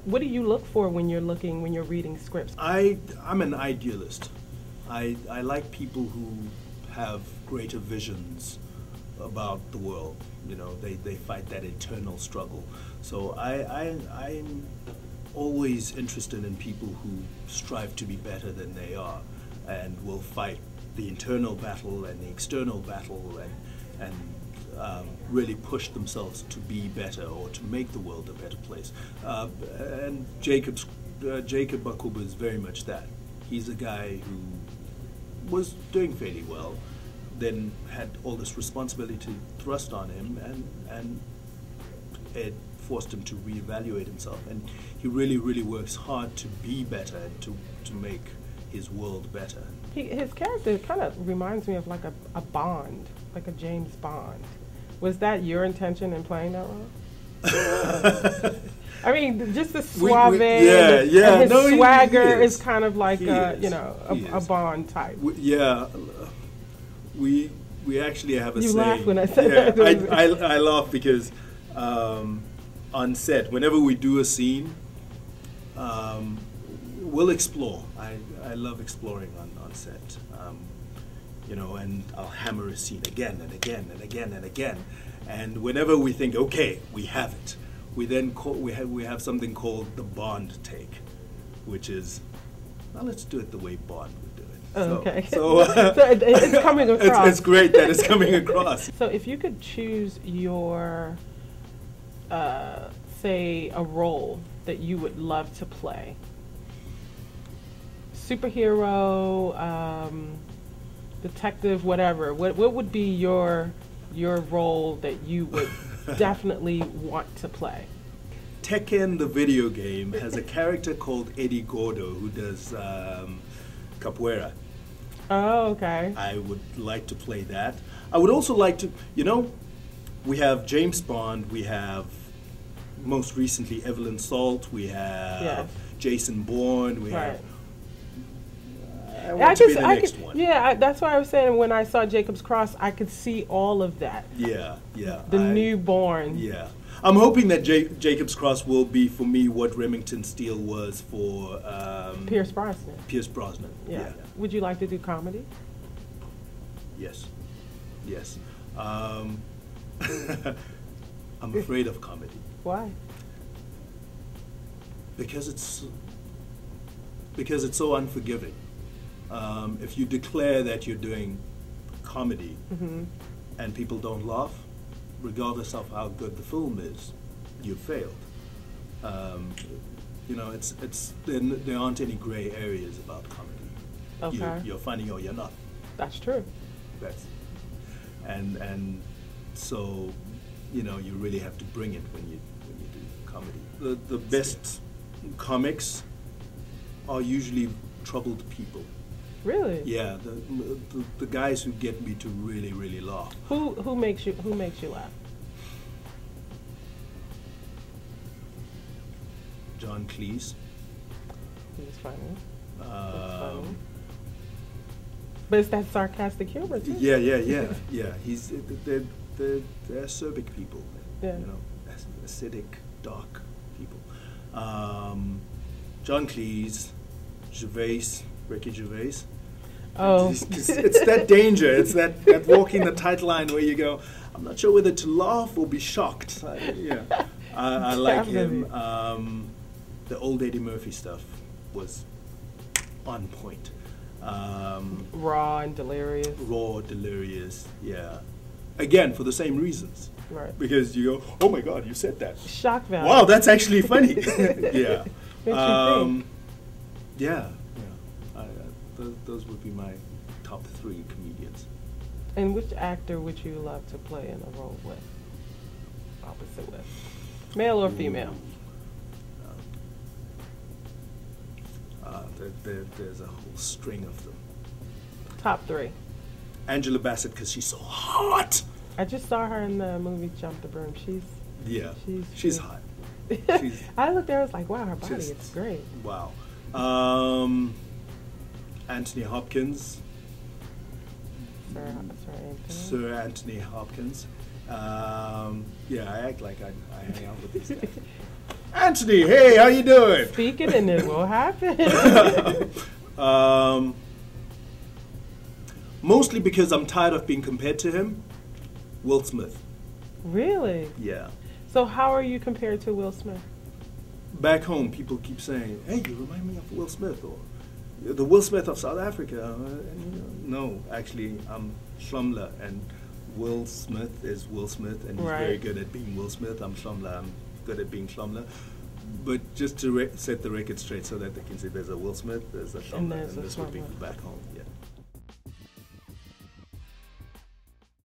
what do you look for when you're reading scripts? I'm an idealist. I like people who have greater visions about the world. You know, they fight that eternal struggle. So I'm always interested in people who strive to be better than they are, and will fight the internal battle and the external battle, and really push themselves to be better or to make the world a better place. And Jacob Bakuba is very much that. He's a guy who was doing fairly well, then had all this responsibility thrust on him, and it forced him to reevaluate himself. And he really, really works hard to be better and to make his world better. His character kind of reminds me of like a Bond, like a James Bond. Was that your intention in playing that role? I mean, just the suave, and his swagger is kind of like a Bond type. We actually have a saying. You laugh when I said that. I laugh because on set, whenever we do a scene, we'll explore. I love exploring on set. And I'll hammer a scene again and again and again and again. And whenever we think, okay, we have it, we then we have something called the Bond take, which is, well, let's do it the way Bond would do it. Oh, okay. So it's coming across. It's great that it's coming across. So if you could choose your, say, a role that you would love to play, superhero, detective, whatever, what would be your role that you would definitely want to play? Tekken, the video game, has a character called Eddie Gordo who does capoeira. Oh, okay. I would like to play that. I would also like to, we have James Bond, we have most recently Evelyn Salt, we have Jason Bourne, we have... I want to be the next one. Yeah, that's why I was saying when I saw Jacob's Cross, I could see all of that. Yeah. The newborn. Yeah. I'm hoping that Jacob's Cross will be for me what Remington Steele was for Pierce Brosnan. Pierce Brosnan. Yeah. Would you like to do comedy? Yes. I'm afraid of comedy. Why? Because it's so unforgiving. If you declare that you're doing comedy and people don't laugh, regardless of how good the film is, you've failed. There aren't any gray areas about comedy. Okay. You're funny or you're not. That's true. And so, you really have to bring it when you do comedy. The best comics are usually troubled people. Really? Yeah, the guys who get me to really, really laugh. Who makes you laugh? John Cleese. He's funny. But it's that sarcastic humor too. Yeah. They're acerbic people. Yeah. Acidic, dark people. John Cleese, Ricky Gervais. Oh. It's that danger. It's that walking the tight line where you go, I'm not sure whether to laugh or be shocked. I like him. The old Eddie Murphy stuff was on point. Raw and delirious. Raw, delirious, yeah. Again, for the same reasons. Right. Because you go, oh my God, you said that. Shock value. Wow, that's actually funny. Yeah. Yeah. Those would be my top 3 comedians. And which actor would you love to play in a role with? Opposite with? Male or female? There's a whole string of them. Top 3. Angela Bassett, because she's so hot. I just saw her in the movie Jump the Broom. She's hot. I looked there, I was like, wow, her body is great. Wow. Anthony Hopkins. Sir Anthony Hopkins. I act like I hang out with these guys. Anthony, hey, how you doing? Speaking and it will happen. Mostly because I'm tired of being compared to him. Will Smith. Really? Yeah. So how are you compared to Will Smith? Back home, people keep saying, "Hey, you remind me of Will Smith," or "the Will Smith of South Africa." No, actually, I'm Hlomla, and Will Smith is Will Smith, and he's very good at being Will Smith. I'm Hlomla, I'm good at being Hlomla. But just to set the record straight so that they can see there's a Will Smith, there's a Hlomla, and there's this a would be Hlomla. back home.